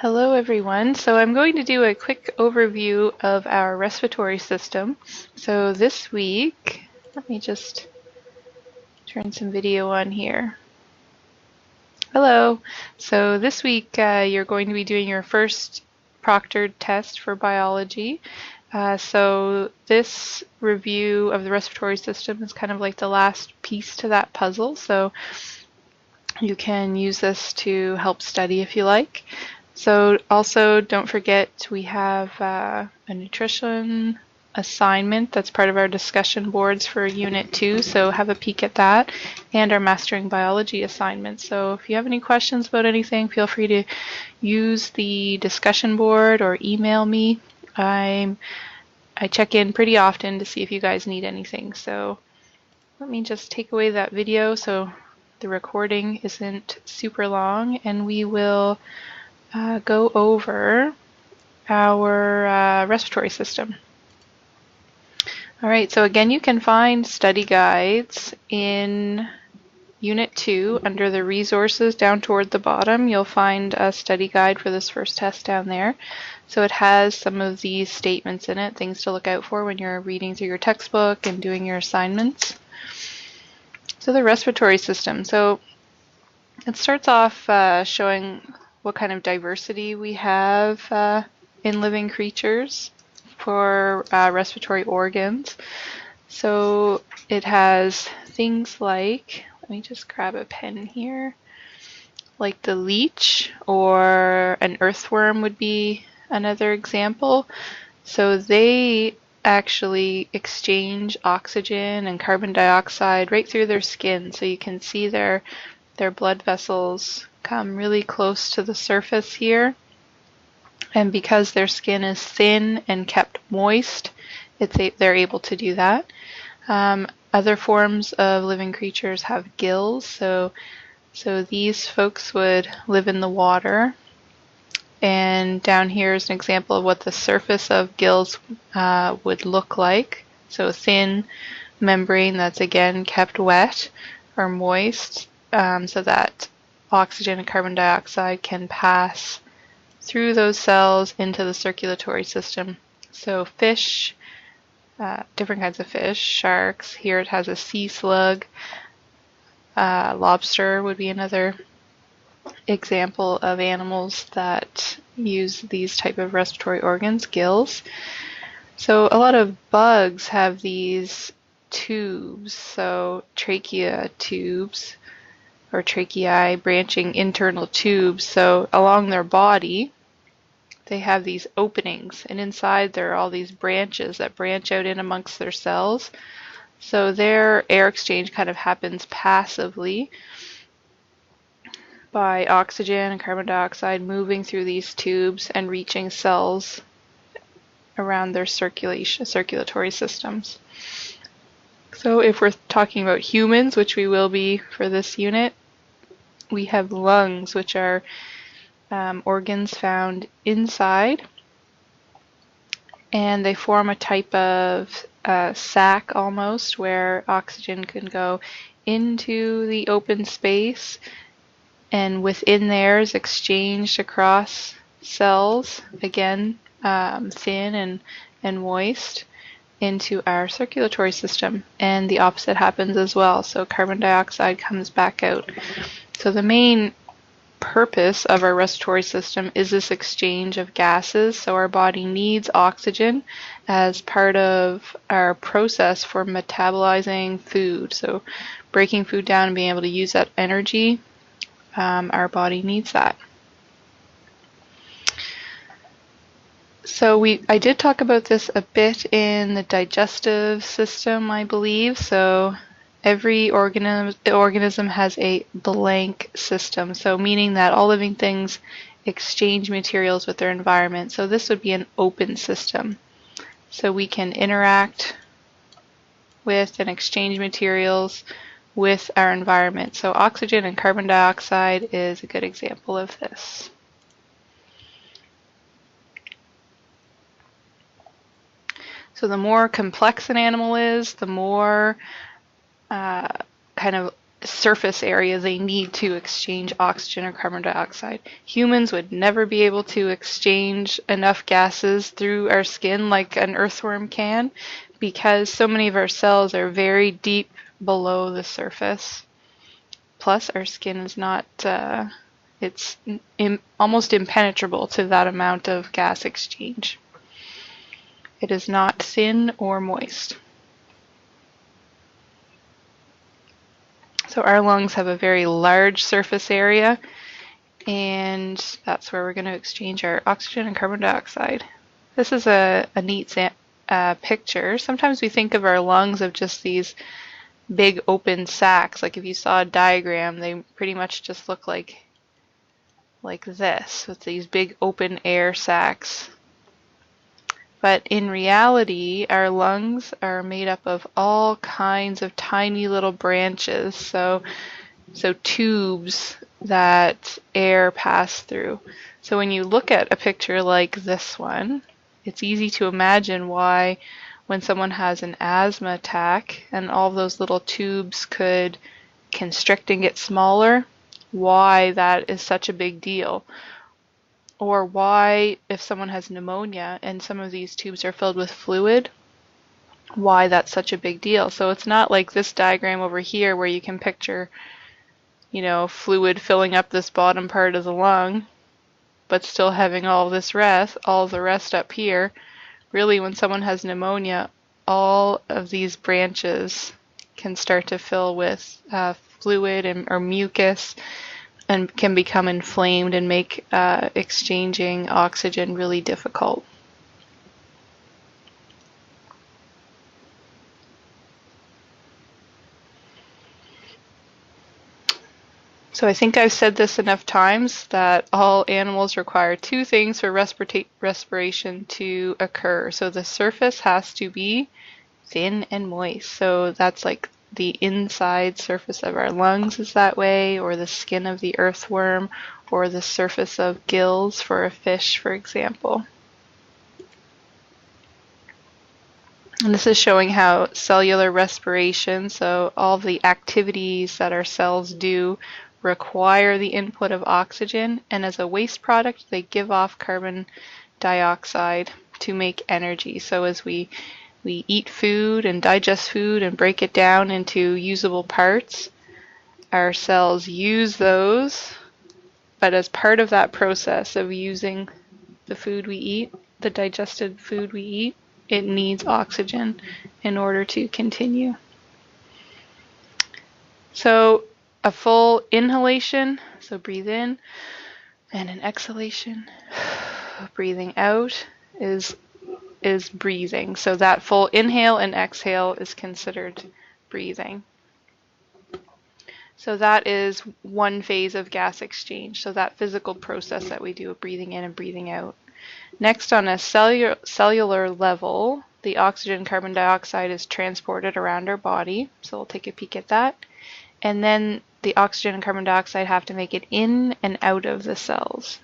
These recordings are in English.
Hello everyone. So I'm going to do a quick overview of our respiratory system. So this week, let me just turn some video on here. Hello. So this week you're going to be doing your first proctored test for biology. So this review of the respiratory system is kind of like the last piece to that puzzle. So you can use this to help study if you like. So also don't forget we have a nutrition assignment that's part of our discussion boards for Unit 2, so have a peek at that, and our Mastering Biology assignment. So if you have any questions about anything, feel free to use the discussion board or email me. I check in pretty often to see if you guys need anything. So let me just take away that video so the recording isn't super long, and we will go over our respiratory system. All right, so again, you can find study guides in Unit 2 under the resources down toward the bottom. You'll find a study guide for this first test down there. So it has some of these statements in it, things to look out for when you're reading through your textbook and doing your assignments. So the respiratory system. So it starts off showing what kind of diversity we have in living creatures for respiratory organs. So it has things like, let me just grab a pen here, like the leech or an earthworm would be another example. So they actually exchange oxygen and carbon dioxide right through their skin. So you can see their blood vessels come really close to the surface here. And because their skin is thin and kept moist, they're able to do that. Other forms of living creatures have gills, so these folks would live in the water. And down here is an example of what the surface of gills would look like. So thin membrane that's again kept wet or moist, so that oxygen and carbon dioxide can pass through those cells into the circulatory system. So fish, different kinds of fish, sharks, here it has a sea slug, lobster would be another example of animals that use these type of respiratory organs, gills. So a lot of bugs have these tubes, so trachea tubes or tracheae, branching internal tubes. So along their body they have these openings, and inside there are all these branches that branch out in amongst their cells. So their air exchange kind of happens passively by oxygen and carbon dioxide moving through these tubes and reaching cells around their circulatory systems. So if we're talking about humans, which we will be for this unit, we have lungs, which are organs found inside, and they form a type of sac almost, where oxygen can go into the open space, and within there is exchanged across cells, again thin and moist, into our circulatory system, and the opposite happens as well. So carbon dioxide comes back out. So the main purpose of our respiratory system is this exchange of gases. So our body needs oxygen as part of our process for metabolizing food. So breaking food down and being able to use that energy, our body needs that. So I did talk about this a bit in the digestive system, I believe. So every organism has a blank system, so meaning that all living things exchange materials with their environment. So this would be an open system. So we can interact with and exchange materials with our environment. So oxygen and carbon dioxide is a good example of this. So the more complex an animal is, the more kind of surface area they need to exchange oxygen or carbon dioxide. Humans would never be able to exchange enough gases through our skin like an earthworm can, because so many of our cells are very deep below the surface. Plus, our skin is not, it's almost impenetrable to that amount of gas exchange. It is not thin or moist. So our lungs have a very large surface area, and that's where we're going to exchange our oxygen and carbon dioxide. This is a neat picture. Sometimes we think of our lungs of just these big open sacs. Like if you saw a diagram, they pretty much just look like this, with these big open air sacs. But in reality, our lungs are made up of all kinds of tiny little branches, so tubes that air pass through. So when you look at a picture like this one, it's easy to imagine why when someone has an asthma attack and all those little tubes could constrict and get smaller, why that is such a big deal. Or why, if someone has pneumonia and some of these tubes are filled with fluid, why that's such a big deal. So it's not like this diagram over here where you can picture, fluid filling up this bottom part of the lung, but still having all the rest up here. Really, when someone has pneumonia, all of these branches can start to fill with fluid or mucus, and can become inflamed and make exchanging oxygen really difficult. So I think I've said this enough times that all animals require two things for respiration to occur. So the surface has to be thin and moist. So that's like the inside surface of our lungs is that way, or the skin of the earthworm, or the surface of gills for a fish, for example. And this is showing how cellular respiration, so all the activities that our cells do, require the input of oxygen, and as a waste product, they give off carbon dioxide to make energy. So as we eat food and digest food and break it down into usable parts, our cells use those, but as part of that process of using the food we eat, the digested food we eat, it needs oxygen in order to continue. So a full inhalation, so breathe in, and an exhalation, breathing out, is breathing. So that full inhale and exhale is considered breathing. So that is one phase of gas exchange, so that physical process that we do of breathing in and breathing out. Next, on a cellular level, the oxygen and carbon dioxide is transported around our body, so we'll take a peek at that. And then the oxygen and carbon dioxide have to make it in and out of the cells.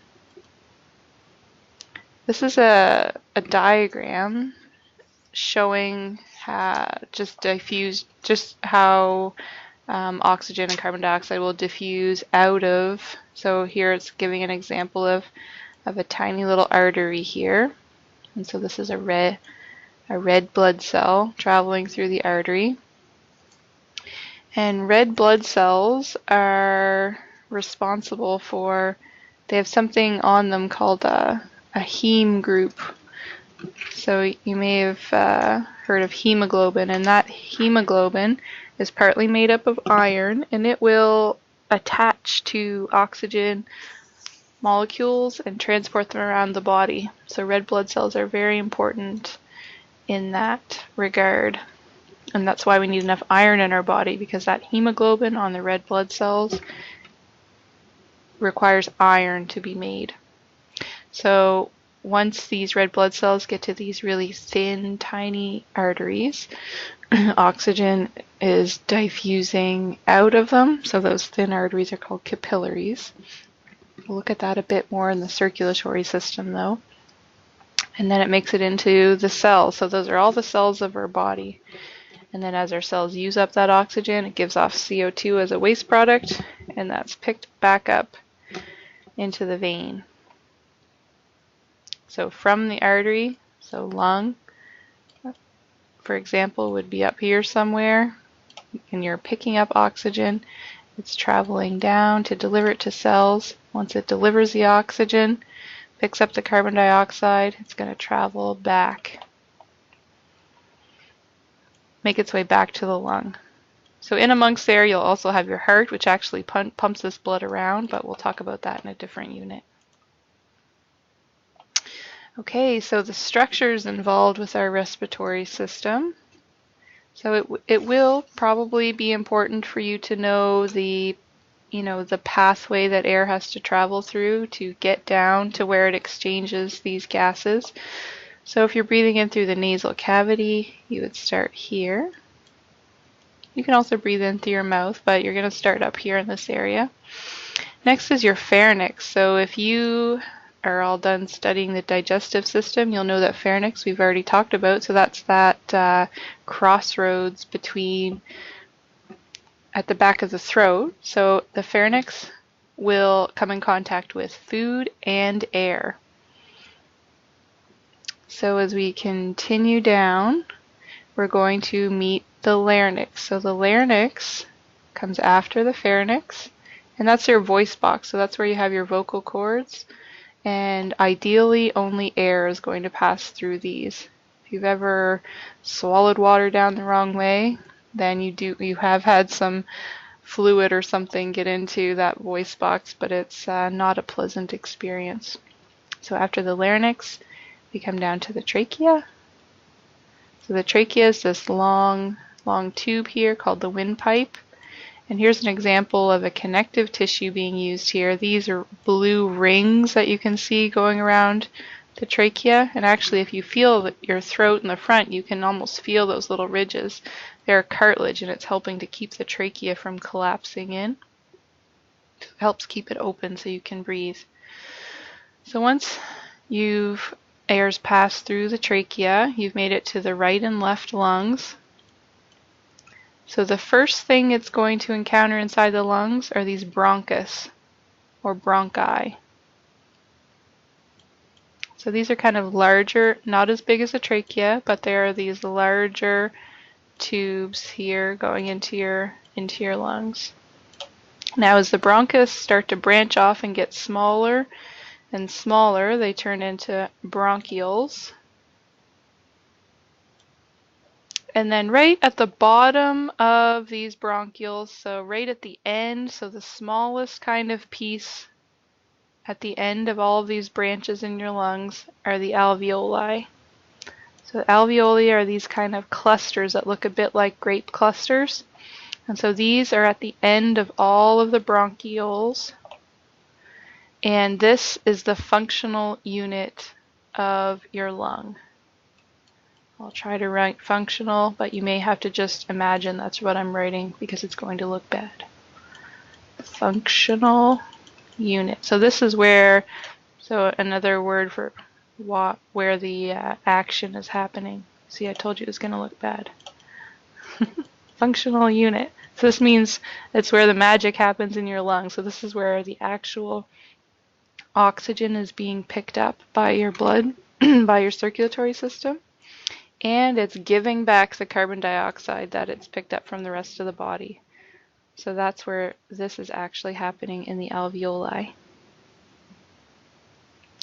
This is a diagram showing how oxygen and carbon dioxide will diffuse out of. So here it's giving an example of a tiny little artery here, and so this is a red blood cell traveling through the artery. And red blood cells are responsible for, they have something on them called a heme group. So you may have heard of hemoglobin, and that hemoglobin is partly made up of iron, and it will attach to oxygen molecules and transport them around the body. So red blood cells are very important in that regard. And that's why we need enough iron in our body, because that hemoglobin on the red blood cells requires iron to be made. So once these red blood cells get to these really thin, tiny arteries, oxygen is diffusing out of them. So those thin arteries are called capillaries. We'll look at that a bit more in the circulatory system though. And then it makes it into the cells. So those are all the cells of our body. And then as our cells use up that oxygen, it gives off CO2 as a waste product, and that's picked back up into the vein. So from the artery, so lung, for example, would be up here somewhere, and you're picking up oxygen. It's traveling down to deliver it to cells. Once it delivers the oxygen, picks up the carbon dioxide, it's going to travel back, make its way back to the lung. So in amongst there, you'll also have your heart, which actually pumps this blood around, but we'll talk about that in a different unit. Okay, so the structures involved with our respiratory system. So it will probably be important for you to know the pathway that air has to travel through to get down to where it exchanges these gases. So if you're breathing in through the nasal cavity, you would start here. You can also breathe in through your mouth, but you're going to start up here in this area. Next is your pharynx. So if you are all done studying the digestive system, you'll know that pharynx we've already talked about. So that's that crossroads between at the back of the throat. So the pharynx will come in contact with food and air. So as we continue down, we're going to meet the larynx. So the larynx comes after the pharynx, and that's your voice box. So that's where you have your vocal cords, and ideally only air is going to pass through these. If you've ever swallowed water down the wrong way, then you have had some fluid or something get into that voice box, but it's not a pleasant experience. So after the larynx, we come down to the trachea. So the trachea is this long tube here called the windpipe. And here's an example of a connective tissue being used here. These are blue rings that you can see going around the trachea. And actually, if you feel your throat in the front, you can almost feel those little ridges. They're cartilage, and it's helping to keep the trachea from collapsing in. It helps keep it open so you can breathe. So once air's passed through the trachea, you've made it to the right and left lungs. So the first thing it's going to encounter inside the lungs are these bronchus or bronchi. So these are kind of larger, not as big as a trachea, but there are these larger tubes here going into your lungs. Now as the bronchus start to branch off and get smaller and smaller, they turn into bronchioles. And then right at the bottom of these bronchioles, so right at the end, so the smallest kind of piece at the end of all of these branches in your lungs are the alveoli. So the alveoli are these kind of clusters that look a bit like grape clusters. And so these are at the end of all of the bronchioles. And this is the functional unit of your lung. I'll try to write functional, but you may have to just imagine that's what I'm writing because it's going to look bad. Functional unit. So this is where, so another word for where the action is happening. See, I told you it was going to look bad. Functional unit. So this means it's where the magic happens in your lungs. So this is where the actual oxygen is being picked up by your blood, by your circulatory system. And it's giving back the carbon dioxide that it's picked up from the rest of the body. So that's where this is actually happening in the alveoli.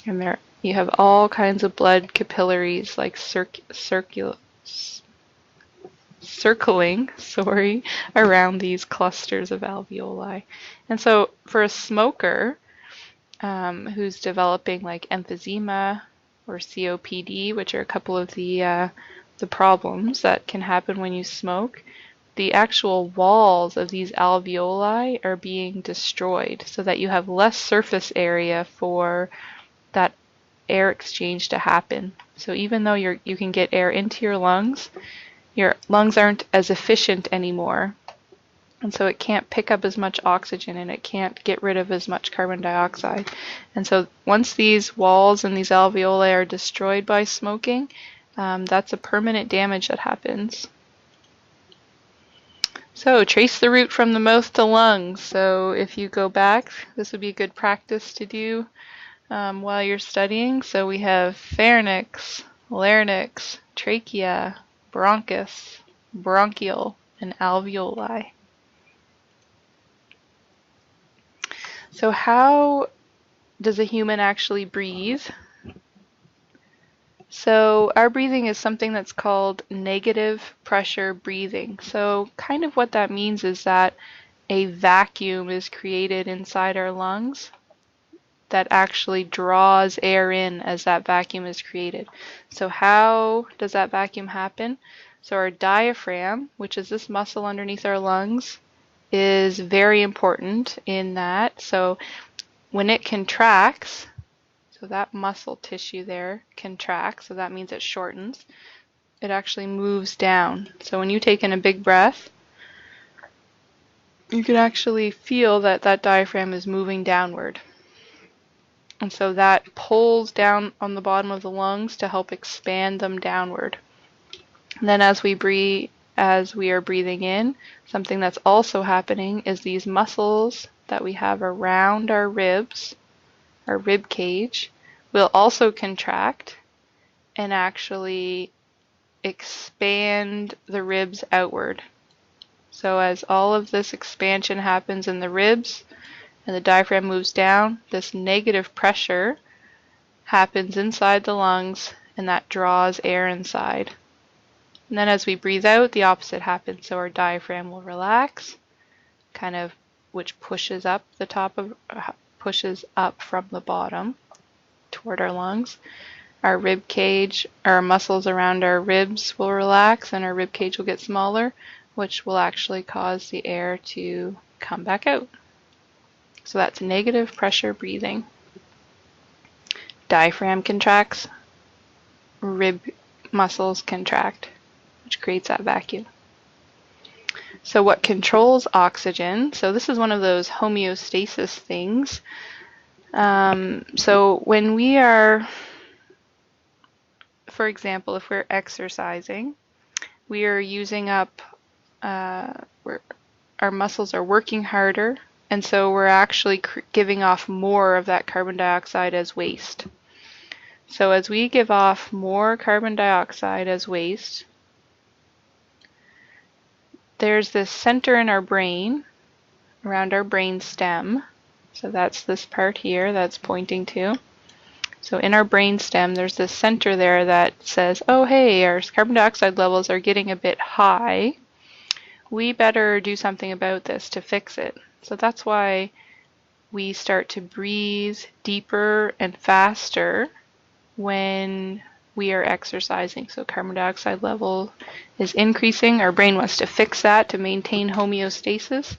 And there you have all kinds of blood capillaries like circling around these clusters of alveoli. And so for a smoker who's developing like emphysema or COPD, which are a couple of the problems that can happen when you smoke, the actual walls of these alveoli are being destroyed so that you have less surface area for that air exchange to happen. So even though you can get air into your lungs aren't as efficient anymore. And so it can't pick up as much oxygen and it can't get rid of as much carbon dioxide. And so once these walls and these alveoli are destroyed by smoking, that's a permanent damage that happens. So trace the route from the mouth to lungs. So if you go back, this would be a good practice to do while you're studying. So we have pharynx, larynx, trachea, bronchus, bronchial, and alveoli. So how does a human actually breathe? So our breathing is something that's called negative pressure breathing. So kind of what that means is that a vacuum is created inside our lungs that actually draws air in as that vacuum is created. So how does that vacuum happen? So our diaphragm, which is this muscle underneath our lungs, is very important in that. So when it contracts, so that muscle tissue there contracts, so that means it shortens. It actually moves down. So when you take in a big breath, you can actually feel that that diaphragm is moving downward. And so that pulls down on the bottom of the lungs to help expand them downward. And then as we are breathing in, something that's also happening is these muscles that we have around our ribs, our rib cage, will also contract and actually expand the ribs outward. So as all of this expansion happens in the ribs and the diaphragm moves down, this negative pressure happens inside the lungs and that draws air inside. And then as we breathe out, the opposite happens. So our diaphragm will relax, kind of, which pushes up the top of, pushes up from the bottom toward our lungs. Our rib cage, our muscles around our ribs will relax and our rib cage will get smaller, which will actually cause the air to come back out. So that's negative pressure breathing. Diaphragm contracts, rib muscles contract, which creates that vacuum. So what controls oxygen? So this is one of those homeostasis things. So when we are, for example, if we're exercising, we are using up, our muscles are working harder, and so we're actually giving off more of that carbon dioxide as waste. So as we give off more carbon dioxide as waste, there's this center in our brain, around our brain stem. So that's this part here that's pointing to. So in our brain stem, there's this center there that says, oh hey, our carbon dioxide levels are getting a bit high. We better do something about this to fix it. So that's why we start to breathe deeper and faster when we are exercising. So carbon dioxide level is increasing. Our brain wants to fix that to maintain homeostasis.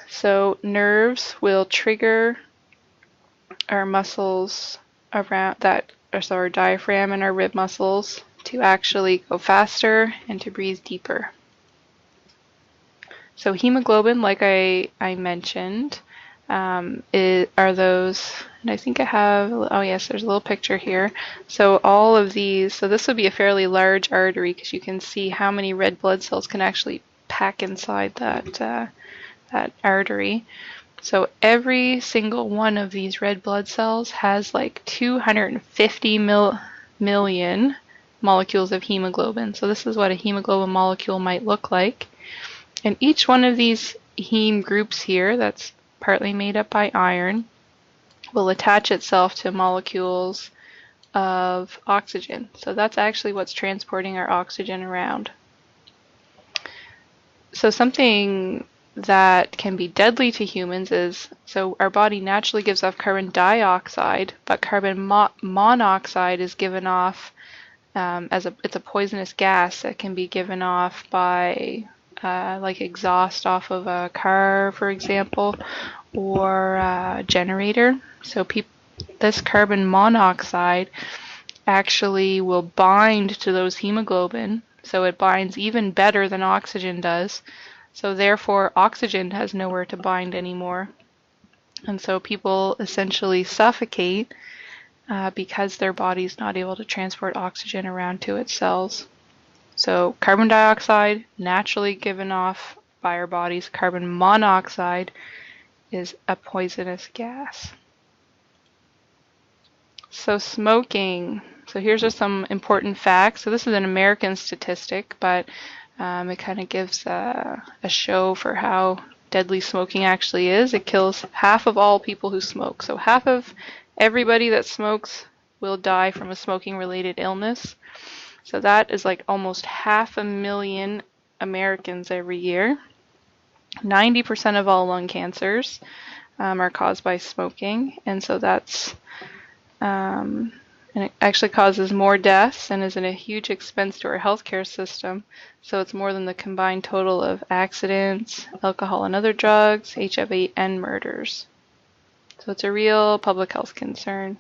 So nerves will trigger our muscles around that, so our diaphragm and our rib muscles to actually go faster and to breathe deeper. So hemoglobin, like I mentioned, are those, and I think I have, oh yes, there's a little picture here. So all of these, so this would be a fairly large artery because you can see how many red blood cells can actually pack inside that artery. So every single one of these red blood cells has like 250 million molecules of hemoglobin. So this is what a hemoglobin molecule might look like. And each one of these heme groups here, that's partly made up by iron, will attach itself to molecules of oxygen. So that's actually what's transporting our oxygen around. So something that can be deadly to humans is, so our body naturally gives off carbon dioxide, but carbon monoxide is given off it's a poisonous gas that can be given off by like exhaust off of a car, for example, or a generator. So this carbon monoxide actually will bind to those hemoglobin, so it binds even better than oxygen does. So therefore, oxygen has nowhere to bind anymore. And so people essentially suffocate because their body's not able to transport oxygen around to its cells. So carbon dioxide, naturally given off by our bodies. Carbon monoxide is a poisonous gas. So smoking. So here's just some important facts. So this is an American statistic, but it kind of gives a show for how deadly smoking actually is. It kills half of all people who smoke. So half of everybody that smokes will die from a smoking-related illness. So that is like almost 500,000 Americans every year. 90% of all lung cancers are caused by smoking, and so that's and it actually causes more deaths and is a huge expense to our healthcare system. So it's more than the combined total of accidents, alcohol and other drugs, HIV, and murders. So it's a real public health concern.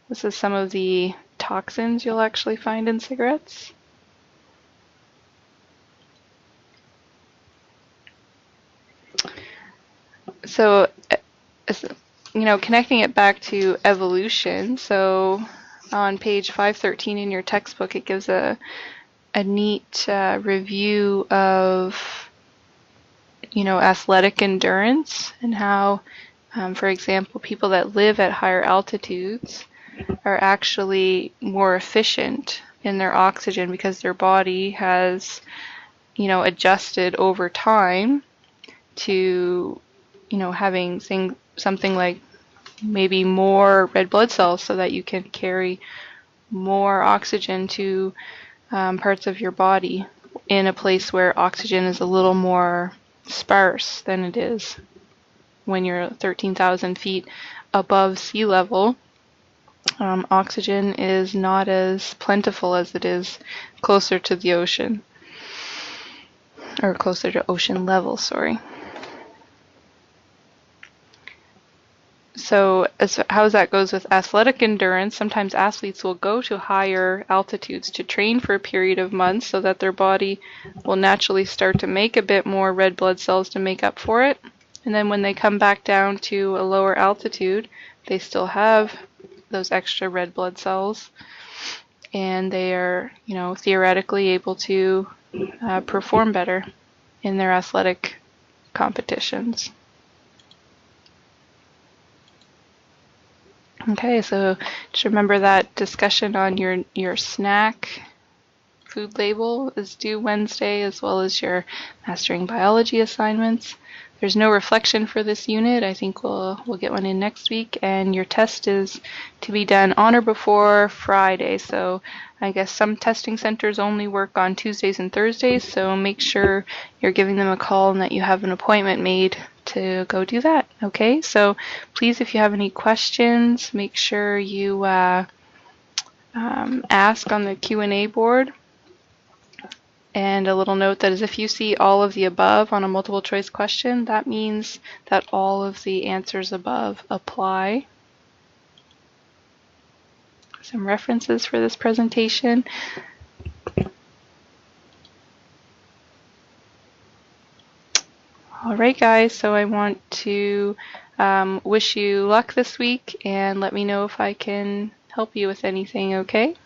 This is some of the toxins you'll actually find in cigarettes. So, connecting it back to evolution, so on page 513 in your textbook, it gives a neat review of, athletic endurance and how, for example, people that live at higher altitudes are actually more efficient in their oxygen because their body has, adjusted over time to, having something like maybe more red blood cells so that you can carry more oxygen to parts of your body in a place where oxygen is a little more sparse than it is when you're 13,000 feet above sea level. Oxygen is not as plentiful as it is closer to the ocean, or closer to ocean level, sorry. So how that goes with athletic endurance, sometimes athletes will go to higher altitudes to train for a period of months so that their body will naturally start to make a bit more red blood cells to make up for it. And then when they come back down to a lower altitude, they still have those extra red blood cells, and they are, theoretically able to perform better in their athletic competitions. Okay, so just remember that discussion on your snack food label is due Wednesday, as well as your mastering biology assignments. There's no reflection for this unit. I think we'll get one in next week, and your test is to be done on or before Friday. So I guess some testing centers only work on Tuesdays and Thursdays, so make sure you're giving them a call and that you have an appointment made to go do that. Okay, so please, if you have any questions, make sure you ask on the Q&A board. And a little note that is, if you see all of the above on a multiple choice question, that means that all of the answers above apply. Some references for this presentation. All right, guys, so I want to wish you luck this week and let me know if I can help you with anything, okay?